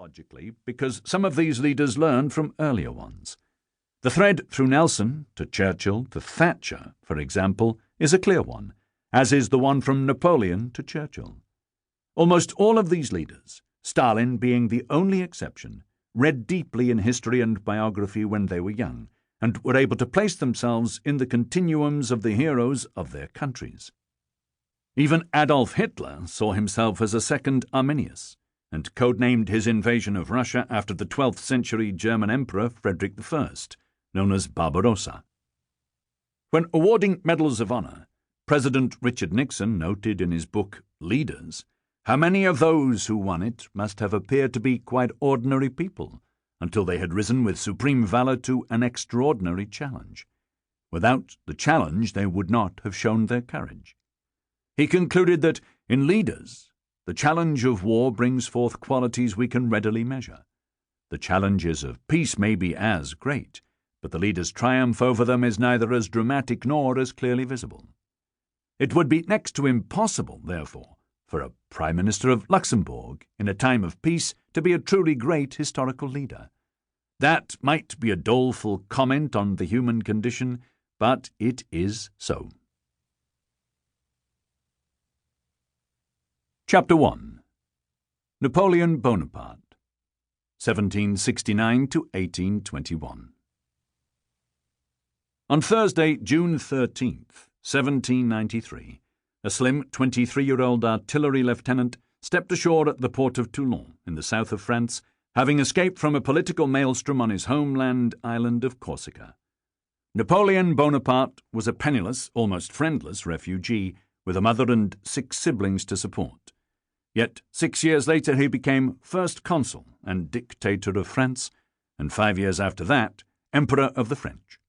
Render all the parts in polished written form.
chronologically because some of these leaders learned from earlier ones. The thread through Nelson to Churchill to Thatcher, for example, is a clear one, as is the one from Napoleon to Churchill. Almost all of these leaders, Stalin being the only exception, read deeply in history and biography when they were young, and were able to place themselves in the continuums of the heroes of their countries. Even Adolf Hitler saw himself as a second Arminius, and codenamed his invasion of Russia after the 12th century German Emperor Frederick I, known as Barbarossa. When awarding medals of honor, President Richard Nixon noted in his book Leaders how many of those who won it must have appeared to be quite ordinary people until they had risen with supreme valor to an extraordinary challenge. Without the challenge, they would not have shown their courage. He concluded that, in leaders, the challenge of war brings forth qualities we can readily measure. The challenges of peace may be as great, but the leader's triumph over them is neither as dramatic nor as clearly visible. It would be next to impossible, therefore, for a Prime Minister of Luxembourg, in a time of peace, to be a truly great historical leader. That might be a doleful comment on the human condition, but it is so. Chapter 1. Napoleon Bonaparte, 1769 to 1821. On Thursday, June 13th, 1793, a slim 23-year-old artillery lieutenant stepped ashore at the port of Toulon in the south of France, having escaped from a political maelstrom on his homeland island of Corsica. Napoleon Bonaparte was a penniless, almost friendless refugee, with a mother and 6 siblings to support. Yet 6 years later he became first consul and dictator of France, and 5 years after that, Emperor of the French.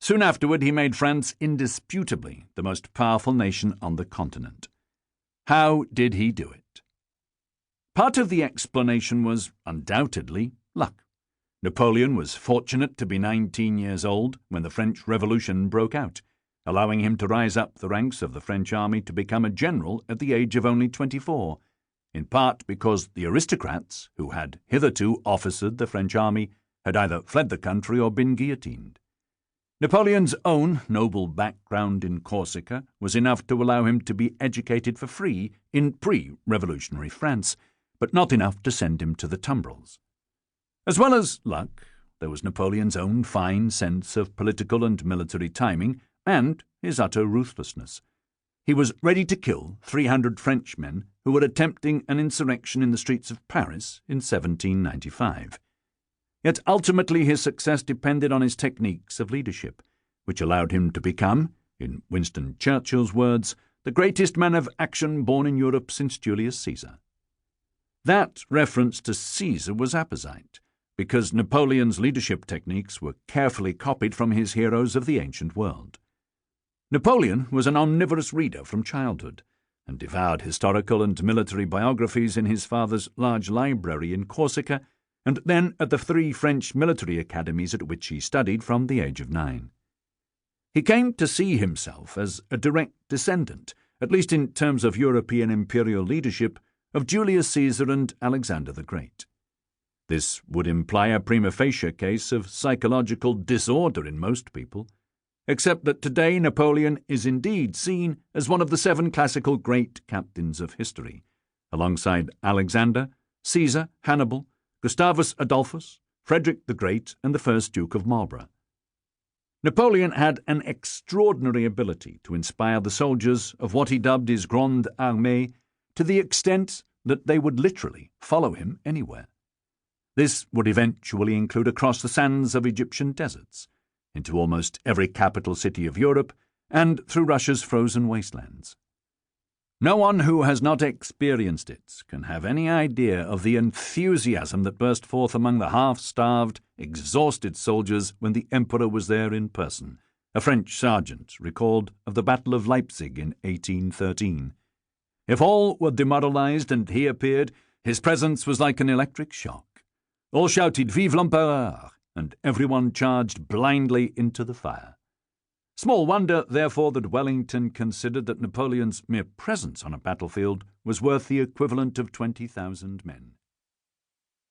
Soon afterward he made France indisputably the most powerful nation on the continent. How did he do it? Part of the explanation was undoubtedly luck. Napoleon was fortunate to be 19 years old when the French Revolution broke out, allowing him to rise up the ranks of the French army to become a general at the age of only 24, in part because the aristocrats, who had hitherto officered the French army, had either fled the country or been guillotined. Napoleon's own noble background in Corsica was enough to allow him to be educated for free in pre-revolutionary France, but not enough to send him to the tumbrils. As well as luck, there was Napoleon's own fine sense of political and military timing and his utter ruthlessness. He was ready to kill 300 Frenchmen who were attempting an insurrection in the streets of Paris in 1795. Yet ultimately his success depended on his techniques of leadership, which allowed him to become, in Winston Churchill's words, the greatest man of action born in Europe since Julius Caesar. That reference to Caesar was apposite, because Napoleon's leadership techniques were carefully copied from his heroes of the ancient world. Napoleon was an omnivorous reader from childhood, and devoured historical and military biographies in his father's large library in Corsica, and then at the 3 French military academies at which he studied from the age of 9. He came to see himself as a direct descendant, at least in terms of European imperial leadership, of Julius Caesar and Alexander the Great. This would imply a prima facie case of psychological disorder in most people, except that today Napoleon is indeed seen as one of the 7 classical great captains of history, alongside Alexander, Caesar, Hannibal, Gustavus Adolphus, Frederick the Great, and the first Duke of Marlborough. Napoleon had an extraordinary ability to inspire the soldiers of what he dubbed his Grande Armée to the extent that they would literally follow him anywhere. This would eventually include across the sands of Egyptian deserts, into almost every capital city of Europe, and through Russia's frozen wastelands. No one who has not experienced it can have any idea of the enthusiasm that burst forth among the half-starved, exhausted soldiers when the Emperor was there in person, a French sergeant recalled of the Battle of Leipzig in 1813. If all were demoralized and he appeared, his presence was like an electric shock. All shouted "Vive l'Empereur!" and everyone charged blindly into the fire. Small wonder, therefore, that Wellington considered that Napoleon's mere presence on a battlefield was worth the equivalent of 20,000 men.